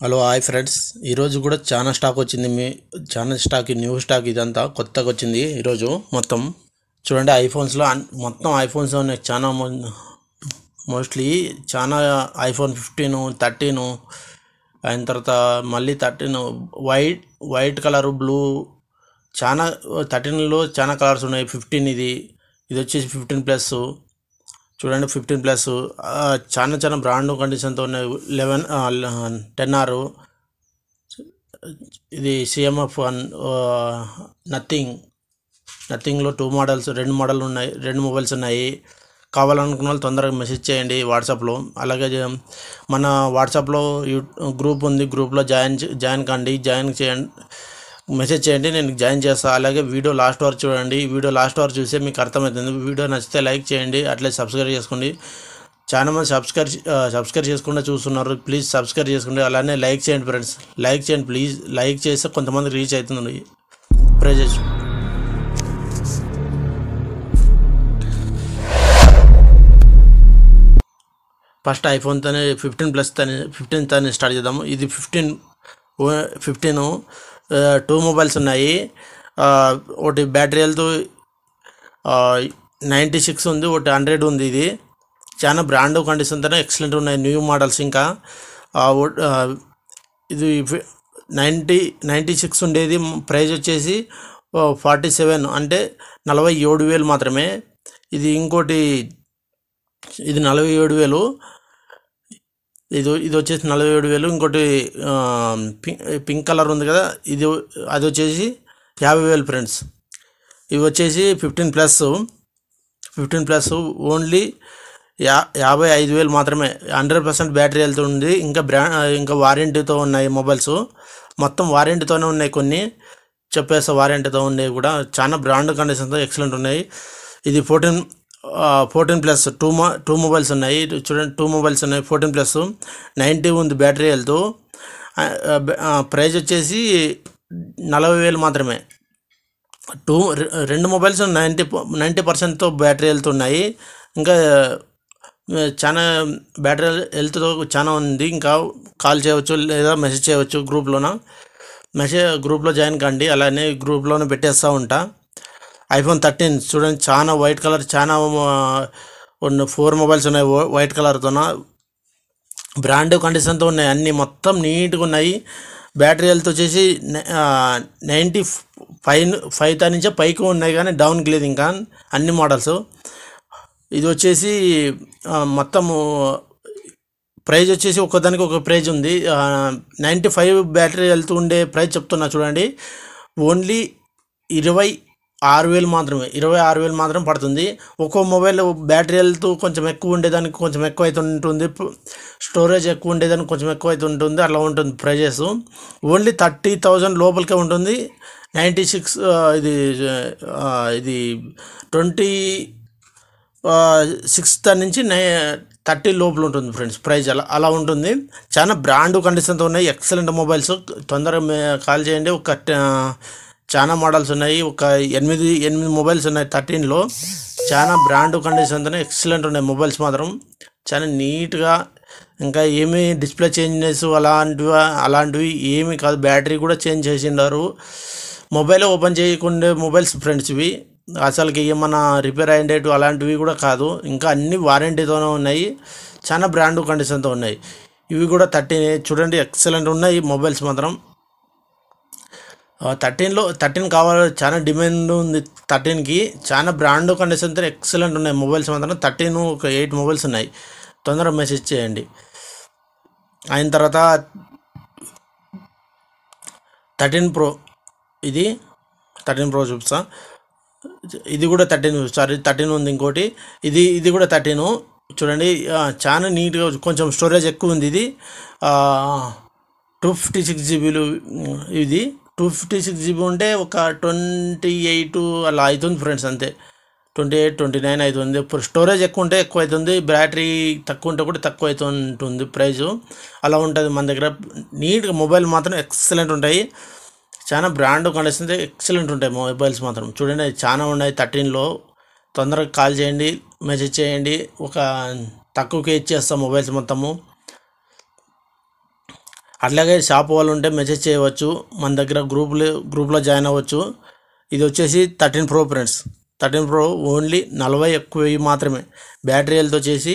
Hello hi friends. ఈరోజు కూడా చాలా స్టాక్ వచ్చింది. చాలా స్టాక్, న్యూ స్టాక్, ఇదంతా కొత్తగా వచ్చింది ఈరోజు. మొత్తం చూడండి, ఐఫోన్స్లో మొత్తం ఐఫోన్స్ ఉన్నాయి. చాలా మోస్ట్లీ చాలా ఐఫోన్ 15, 13, అయిన తర్వాత మళ్ళీ 13 వైట్ కలరు, బ్లూ, చాలా 13లో చాలా కలర్స్ ఉన్నాయి. 15 ఇది వచ్చేసి 15+. చూడండి 15+, చాలా బ్రాండ్ కండిషన్తో ఉన్నాయి. 10R, ఇది సిఎంఎఫ్ నథింగ్లో 2 మోడల్స్, 2 మోడల్ ఉన్నాయి, 2 మొబైల్స్ ఉన్నాయి. కావాలనుకున్న వాళ్ళు తొందరగా మెసేజ్ చేయండి వాట్సాప్లో. అలాగే మన వాట్సాప్లో గ్రూప్ ఉంది, గ్రూప్లో జాయిన్ కండి, జాయిన్ చేయండి, మెసేజ్ చేయండి, నేను జాయిన్ చేస్తాను. అలాగే వీడియో లాస్ట్ వరకు చూడండి. వీడియో లాస్ట్ వరకు చూస్తే మీకు అర్థమవుతుంది. వీడియో నచ్చితే లైక్ చేయండి, అట్లే సబ్స్క్రైబ్ చేసుకోండి. చాలామంది సబ్స్క్రైబ్ చేసుకుంటే చూస్తున్నారు, ప్లీజ్ సబ్స్క్రైబ్ చేసుకోండి. అలానే లైక్ చేయండి ఫ్రెండ్స్, లైక్ చేయండి ప్లీజ్. లైక్ చేస్తే కొంతమంది రీచ్ అవుతుంది. ప్రైజెస్ ఫస్ట్ ఐఫోన్తోనే 15 స్టార్ట్ చేద్దాము. ఇది 15 2 మొబైల్స్ ఉన్నాయి. ఒకటి బ్యాటరీ హెల్త్ 96 ఉంది, ఒకటి 100 ఉంది. ఇది చాలా బ్రాండ్ కండిషన్తోనే ఎక్సలెంట్ ఉన్నాయి, న్యూ మోడల్స్. ఇంకా ఇది 96 ఉండేది, ప్రైస్ వచ్చేసి 47, అంటే 47,000 మాత్రమే. ఇది ఇంకోటి, ఇది 47,000, ఇది వచ్చేసి 47,000. ఇంకోటి పింక్ కలర్ ఉంది కదా, అది వచ్చేసి 50,000 ఫ్రెండ్స్. ఇవి వచ్చేసి 15+, ఓన్లీ 55,000 మాత్రమే. 100% బ్యాటరీ హెల్త్ ఉంది. ఇంకా వారంటీతో ఉన్నాయి మొబైల్స్, మొత్తం వారంటీతోనే ఉన్నాయి. కొన్ని చెప్పేస్తా, వారంటీతో ఉన్నాయి కూడా. చాలా బ్రాండ్ కండిషన్తో ఎక్సలెంట్ ఉన్నాయి. ఇది 14+, 2 మొబైల్స్ ఉన్నాయి. చూడండి 2 మొబైల్స్ ఉన్నాయి. 14+, 90 ఉంది బ్యాటరీ హెల్త్. ప్రైస్ వచ్చేసి 40,000 మాత్రమే. 2 మొబైల్స్ 90%తో బ్యాటరీ హెల్త్ ఉన్నాయి. ఇంకా చాలా బ్యాటరీ హెల్త్తో చాలా ఉంది. ఇంకా కాల్ చేయవచ్చు లేదా మెసేజ్ చేయవచ్చు గ్రూప్లో జాయిన్ కండి. అలానే గ్రూప్లోనే పెట్టేస్తూ ఉంటా. ఐఫోన్ 13 చూడండి, చాలా వైట్ కలర్, చాలా 4 మొబైల్స్ ఉన్నాయి వైట్ కలర్తో. బ్రాండ్ కండిషన్తో ఉన్నాయి, అన్నీ మొత్తం నీట్గా ఉన్నాయి. బ్యాటరీ హెల్త్ వచ్చేసి 95 నుంచి పైకి ఉన్నాయి, కానీ డౌన్కి లేదు ఇంకా అన్ని మోడల్స్. ఇది వచ్చేసి మొత్తము ప్రైజ్ వచ్చేసి ఒక్కదానికి ఒక ప్రైజ్ ఉంది. 95 బ్యాటరీ హెల్త్ ఉండే ప్రైజ్ చెప్తున్నా చూడండి. ఓన్లీ 26,000 మాత్రమే. 26,000 మాత్రం పడుతుంది. ఒక్కో మొబైల్ బ్యాటరీ హెల్త్ కొంచెం ఎక్కువ ఉండేదానికి కొంచెం ఎక్కువ అయితే ఉంటుంది, స్టోరేజ్ ఎక్కువ ఉండేదానికి కొంచెం ఎక్కువ అయితే ఉంటుంది, అలా ఉంటుంది ప్రైజెస్. ఓన్లీ 30,000 లోపలికే ఉంటుంది. 96 ఇది 26 నుంచి 30 లోపల ఉంటుంది ఫ్రెండ్స్. ప్రైజ్ అలా ఉంటుంది. చాలా బ్రాండ్ కండిషన్తో ఉన్నాయి, ఎక్సలెంట్ మొబైల్స్. తొందరగా కాల్ చేయండి. చాలా మోడల్స్ ఉన్నాయి, ఒక 8 మొబైల్స్ ఉన్నాయి 13లో. చాలా బ్రాండ్ కండిషన్తో ఎక్సలెంట్ ఉన్నాయి మొబైల్స్ మాత్రం, చాలా నీట్గా. ఇంకా ఏమీ డిస్ప్లే చేంజెస్ అలాంటివి ఏమీ కాదు. బ్యాటరీ కూడా చేంజ్ చేసిండారు. మొబైల్ ఓపెన్ చేయకుండా మొబైల్స్ ఫ్రెండ్స్ ఇవి. అసలుకి ఏమన్నా రిపేర్ అయ్యేటు అలాంటివి కూడా కాదు. ఇంకా అన్ని వారంటీతోనే ఉన్నాయి, చాలా బ్రాండ్ కండిషన్తో ఉన్నాయి. ఇవి కూడా 13 చూడండి, ఎక్సలెంట్ ఉన్నాయి మొబైల్స్ మాత్రం. 13 కావాలి, చాలా డిమాండ్ ఉంది 13కి. చాలా బ్రాండ్ కండిషన్తో ఎక్సలెంట్ ఉన్నాయి మొబైల్స్ మాత్రం. 13 ఒక 8 మొబైల్స్ ఉన్నాయి, తొందరగా మెసేజ్ చేయండి. అయిన తర్వాత 13 Pro, ఇది 13 Pro చూపిస్తా. ఇది కూడా 13 ఉంది. ఇంకోటి ఇది కూడా 13 చూడండి, చాలా నీట్గా, కొంచెం స్టోరేజ్ ఎక్కువ ఉంది. ఇది 256 GB. ఇది 256 GB ఉంటే ఒక 28 అలా అవుతుంది ఫ్రెండ్స్, అంతే. 28, 29 అవుతుంది. స్టోరేజ్ ఎక్కువ ఉంటే ఎక్కువ అవుతుంది, బ్యాటరీ తక్కువ ఉంటే కూడా తక్కువ అవుతుంటుంది ప్రైజు. అలా ఉంటుంది మన దగ్గర. నీట్గా మొబైల్ మాత్రం ఎక్సలెంట్ ఉంటాయి, చాలా బ్రాండ్ కండిషన్ ఎక్సలెంట్ ఉంటాయి మొబైల్స్ మాత్రం. చూడండి చాలా ఉన్నాయి 13లో. తొందరగా కాల్ చేయండి, మెసేజ్ చేయండి. ఒక తక్కువకే ఇచ్చేస్తాం మొబైల్స్ మొత్తము. అట్లాగే షాప్ వాళ్ళు ఉంటే మెసేజ్ చేయవచ్చు, మన దగ్గర గ్రూప్లో జాయిన్ అవ్వచ్చు. ఇది వచ్చేసి 13 Pro ఫ్రెండ్స్. 13 Pro ఓన్లీ 40,000 మాత్రమే. బ్యాటరీ హెల్త్ వచ్చేసి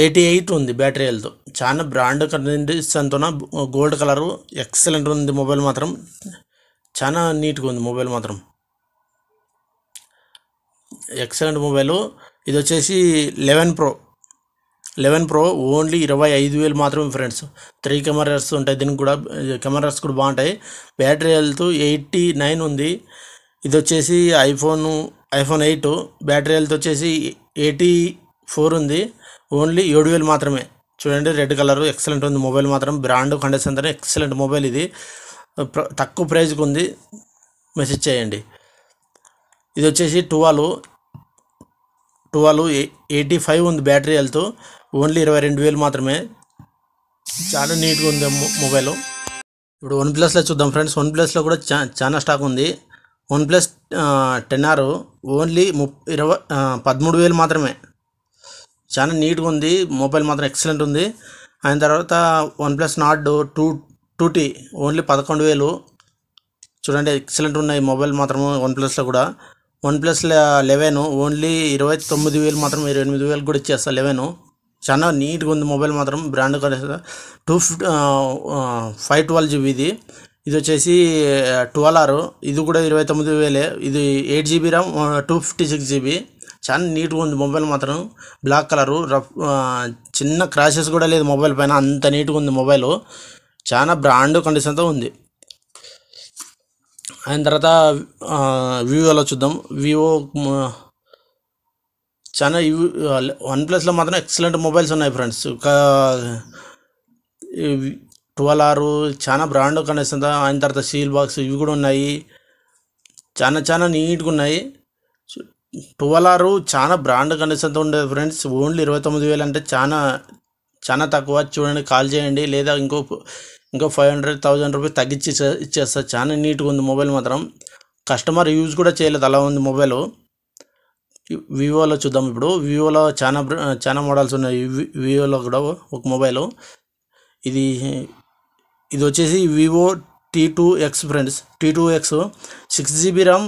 88 ఉంది బ్యాటరీ హెల్త్. చాలా బ్రాండ్ కండిషన్తోన గోల్డ్ కలరు ఎక్సలెంట్ ఉంది. మొబైల్ మాత్రం చాలా నీట్గా ఉంది. మొబైల్ మాత్రం ఎక్సలెంట్ మొబైలు. ఇది వచ్చేసి 11 Pro ఓన్లీ 25,000 మాత్రమే ఫ్రెండ్స్. 3 కెమెరాస్ ఉంటాయి, దీనికి కూడా కెమెరాస్ కూడా బాగుంటాయి. బ్యాటరీ హెల్త్ 89 ఉంది. ఇది వచ్చేసి ఐఫోన్ 8. బ్యాటరీ హెల్త్ వచ్చేసి 84 ఉంది. ఓన్లీ 7,000 మాత్రమే. చూడండి రెడ్ కలర్ ఎక్సలెంట్ ఉంది. మొబైల్ మాత్రం బ్రాండ్ కండిషన్ అంతా ఎక్సలెంట్ మొబైల్. ఇది తక్కువ ప్రైస్కి ఉంది, మెసేజ్ చేయండి. ఇది వచ్చేసి 12 85 ఉంది బ్యాటరీ హెల్త్. ఓన్లీ 22,000 మాత్రమే. చాలా నీట్గా ఉంది మొబైల్. ఇప్పుడు OnePlusలో చూద్దాం ఫ్రెండ్స్. OnePlusలో కూడా చాలా స్టాక్ ఉంది. OnePlus 10R ఓన్లీ 13,000 మాత్రమే. చాలా నీట్గా ఉంది మొబైల్ మాత్రం ఎక్సలెంట్ ఉంది. అయిన తర్వాత OnePlus Nord 2T ఓన్లీ 11,000. చూడండి ఎక్సలెంట్ ఉన్నాయి మొబైల్ మాత్రం OnePlusలో కూడా. OnePlus 11 ఓన్లీ 29,000 మాత్రం. 28,000 కూడా ఇచ్చేస్తా 11. చాలా నీట్గా ఉంది మొబైల్ మాత్రం, బ్రాండ్ కూడా. 512 GB ఇది. ఇది వచ్చేసి 12R. ఇది కూడా 29,000. ఇది 8 GB RAM 256 GB. చాలా నీట్గా ఉంది మొబైల్ మాత్రం. బ్లాక్ కలరు, చిన్న క్రాషెస్ కూడా లేదు మొబైల్ పైన, అంత నీట్గా ఉంది మొబైల్. చాలా బ్రాండ్ కండిషన్తో ఉంది. అయిన తర్వాత వివోలో చూద్దాం. వివో చాలా OnePlusలో మాత్రం ఎక్సలెంట్ మొబైల్స్ ఉన్నాయి ఫ్రెండ్స్. 12R చాలా బ్రాండ్ కండిషన్తో. అయిన తర్వాత సీల్ బాక్స్ ఇవి కూడా ఉన్నాయి. చాలా నీట్గా ఉన్నాయి. 12R చాలా బ్రాండ్ కండిషన్తో ఉండేది ఫ్రెండ్స్. ఓన్లీ 29,000 అంటే చాలా తక్కువ. చూడండి, కాల్ చేయండి, లేదా ఇంకో 500,000 రూపీస్ తగ్గించి ఇచ్చేస్తా. చాలా నీట్గా ఉంది మొబైల్ మాత్రం. కస్టమర్ యూజ్ కూడా చేయలేదు, అలా ఉంది మొబైల్. వివోలో చూద్దాం. ఇప్పుడు వివోలో చాలా మోడల్స్ ఉన్నాయి. వివోలో కూడా ఒక మొబైల్. ఇది వచ్చేసి Vivo T2X friends. T2X 6 GB RAM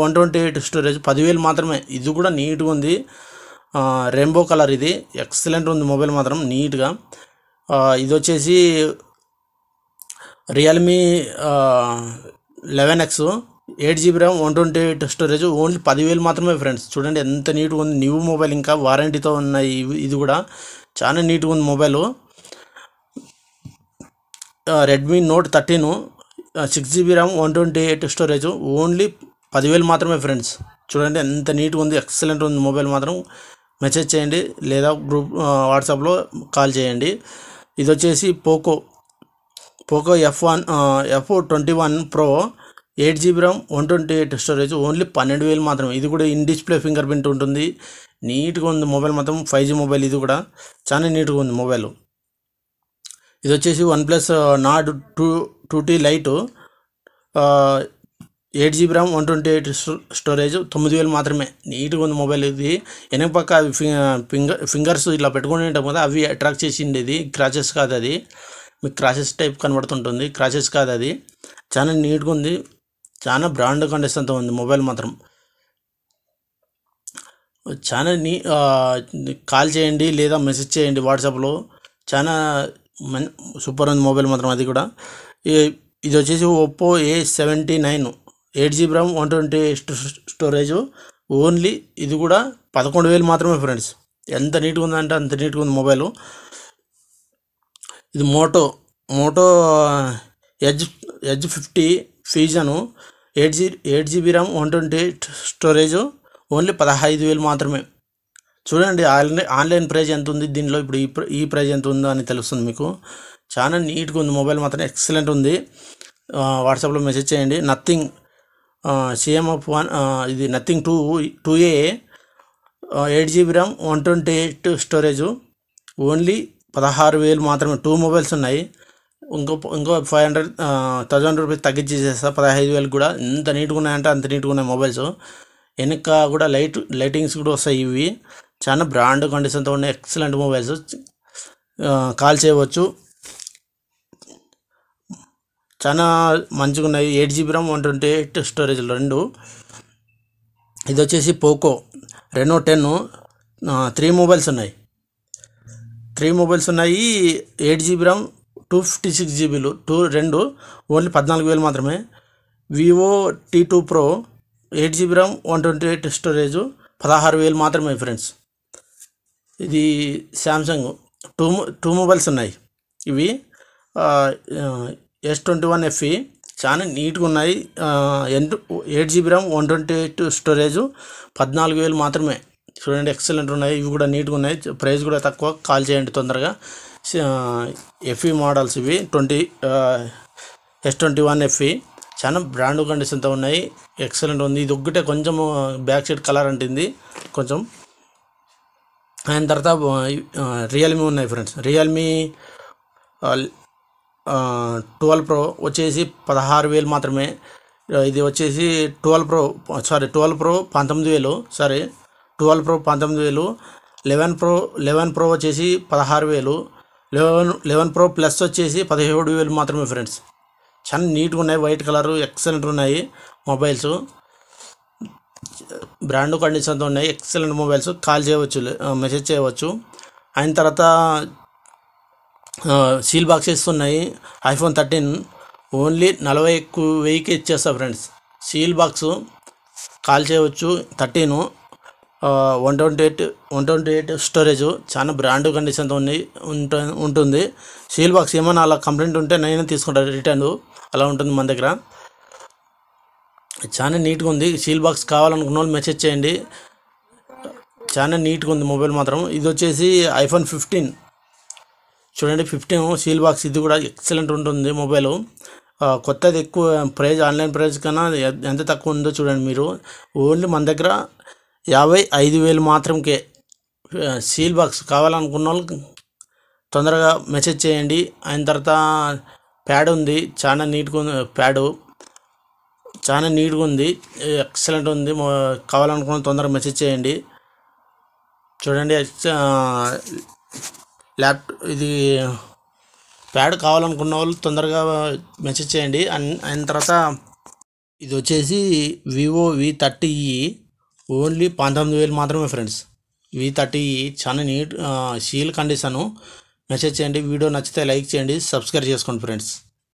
128 storage 10,000 మాత్రమే. ఇది కూడా నీట్గా ఉంది. రెయిన్బో కలర్, ఇది ఎక్సలెంట్ ఉంది మొబైల్ మాత్రం నీట్గా. ఇది వచ్చేసి Realme 11X 8 GB RAM 128 storage only 10,000 మాత్రమే ఫ్రెండ్స్. చూడండి ఎంత నీట్గా ఉంది. న్యూ మొబైల్, ఇంకా వారంటీతో ఉన్నాయి. ఇది కూడా చాలా నీట్గా ఉంది mobile. Redmi Note 13 6 GB RAM 128 storage only 10,000 మాత్రమే ఫ్రెండ్స్. చూడండి ఎంత నీట్గా ఉంది, ఎక్సలెంట్ ఉంది మొబైల్ మాత్రం. మెసేజ్ చేయండి, లేదా వాట్సాప్లో కాల్ చేయండి. ఇది వచ్చేసి Poco F21 Pro 8 GB RAM 128 storage only 12,000 మాత్రమే. ఇది కూడా ఇన్ డిస్ప్లే ఫింగర్ ప్రింట్ ఉంటుంది. నీట్గా ఉంది మొబైల్ మాత్రం. 5G mobile. ఇది కూడా చాలా నీట్గా ఉంది మొబైల్. ఇది వచ్చేసి OnePlus Nord 2T Lite 8 GB RAM 128 storage 9,000 మాత్రమే. నీట్గా ఉంది మొబైల్. ఇది వెనక పక్క ఫింగర్స్ ఇట్లా పెట్టుకుని ఉంటాం కదా, అవి అట్రాక్ట్ చేసింది. ఇది క్రాచెస్ కాదు, అది మీకు క్రాచెస్ టైప్ కనబడుతుంటుంది, క్రాచెస్ కాదు అది. చాలా నీట్గా ఉంది. చాలా బ్రాండ్ కండిషన్తో ఉంది మొబైల్ మాత్రం. చాలా కాల్ చేయండి, లేదా మెసేజ్ చేయండి వాట్సాప్లో. చాలా సూపర్ ఉంది మొబైల్ మాత్రం. అది కూడా ఇది వచ్చేసి Oppo A79 8 GB RAM 128 storage only. ఇది కూడా 11,000 మాత్రమే ఫ్రెండ్స్. ఎంత నీట్గా ఉందంటే అంత నీట్గా ఉంది మొబైల్. ఇది Moto Edge 50 Fusion 8 GB RAM 128 storage only 15,000 మాత్రమే. చూడండి ఆన్లైన్ ప్రైస్ ఎంత ఉంది దీనిలో, ఇప్పుడు ఈ ప్రైస్ ఎంత ఉందో అని తెలుస్తుంది మీకు. చాలా నీట్గా ఉంది మొబైల్ మాత్రం, ఎక్సలెంట్ ఉంది. వాట్సాప్లో మెసేజ్ చేయండి. నథింగ్ CMF1 ఇది nothing 2A 8 GB RAM 128 storage only 16,000 మాత్రమే. 2 మొబైల్స్ ఉన్నాయి. ఇంకో 500,000 రూపీస్ తగ్గించి చేస్తా 15,000 కూడా. ఎంత నీట్గా ఉన్నాయంటే అంత నీట్గా ఉన్నాయి మొబైల్స్. వెనక కూడా లైటింగ్స్ కూడా వస్తాయి. ఇవి చాలా బ్రాండ్ కండిషన్తో ఉన్నాయి, ఎక్సలెంట్ మొబైల్స్. కాల్ చేయవచ్చు. చాలా మంచిగా ఉన్నాయి. 8 GB ర్యామ్ 128 స్టోరేజ్ రెండు. ఇది వచ్చేసి పోకో రెనో 10 3 మొబైల్స్ ఉన్నాయి. 8 GB ర్యామ్ 256 GB రెండు ఓన్లీ 14,000 మాత్రమే. Vivo T2 Pro 8 GB RAM 128 storage 16,000 మాత్రమే ఫ్రెండ్స్. ఇది శాంసంగ్ టూ మొబైల్స్ ఉన్నాయి. ఇవి S21 FE చాలా నీట్గా ఉన్నాయి. 8 GB ర్యామ్ 128 స్టోరేజ్ 14,000 మాత్రమే. చూడండి ఎక్సలెంట్ ఉన్నాయి. ఇవి కూడా నీట్గా ఉన్నాయి. ప్రైస్ కూడా తక్కువ. కాల్ చేయండి తొందరగా. FE మోడల్స్ ఇవి S21 FE చాలా బ్రాండ్ కండిషన్తో ఉన్నాయి. ఎక్సలెంట్ ఉంది. ఇది ఒక్కటే కొంచెం బ్యాక్ సైడ్ కలర్ అంటుంది కొంచెం. ఆయన తర్వాత రియల్మీ ఉన్నాయి ఫ్రెండ్స్. రియల్మీ 12 Pro వచ్చేసి 16,000 మాత్రమే. ఇది వచ్చేసి 12 Pro 19,000. 12 Pro 19,000. 11 Pro వచ్చేసి 16,000. 11 Pro ప్లస్ వచ్చేసి 17,000 మాత్రమే ఫ్రెండ్స్. చాలా నీట్గా ఉన్నాయి. వైట్ కలర్ ఎక్సలెంట్ ఉన్నాయి మొబైల్స్. బ్రాండ్ కండిషన్తో ఉన్నాయి. Excellent mobiles. కాల్ చేయవచ్చు, మెసేజ్ చేయవచ్చు. అయిన తర్వాత సీల్ బాక్సెస్ ఉన్నాయి. iPhone 13 ఓన్లీ 40,000కి ఇచ్చేస్తా ఫ్రెండ్స్. సీల్ బాక్స్ కాల్ చేయవచ్చు. 13 128 స్టోరేజ్ చాలా బ్రాండ్ కండిషన్తో ఉంటుంది. సీల్ బాక్స్ ఏమైనా అలా కంప్లైంట్ ఉంటే నేనే తీసుకుంటాను రిటర్న్. అలా ఉంటుంది మన దగ్గర. చాలా నీట్గా ఉంది. సీల్ బాక్స్ కావాలనుకున్న వాళ్ళు మెసేజ్ చేయండి. చాలా నీట్గా ఉంది మొబైల్ మాత్రం. ఇది వచ్చేసి iPhone 15 చూడండి. 15 సీల్ బాక్స్. ఇది కూడా ఎక్సలెంట్ ఉంటుంది మొబైల్. కొత్తది ఎక్కువ ప్రైస్ ఆన్లైన్ ప్రైస్ కన్నా ఎంత తక్కువ ఉందో చూడండి మీరు. ఓన్లీ మన దగ్గర 55,000 మాత్రంకే. సీల్ బాక్స్ కావాలనుకున్న వాళ్ళు తొందరగా మెసేజ్ చేయండి. అయిన తర్వాత ప్యాడ్ ఉంది. చాలా నీట్గా ఉంది ప్యాడు. చాలా నీట్గా ఉంది. ఎక్సలెంట్ ఉంది. కావాలనుకున్న తొందరగా మెసేజ్ చేయండి. చూడండి ఇది ప్యాడ్ కావాలనుకున్న వాళ్ళు తొందరగా మెసేజ్ చేయండి. అయిన తర్వాత ఇది వచ్చేసి వివో V30e ఓన్లీ 19,000 మాత్రమే ఫ్రెండ్స్. V30e చాలా నీట్ సీల్ కండిషను. మెసేజ్ చేయండి. వీడియో నచ్చితే లైక్ చేయండి, సబ్స్క్రైబ్ చేసుకోండి ఫ్రెండ్స్.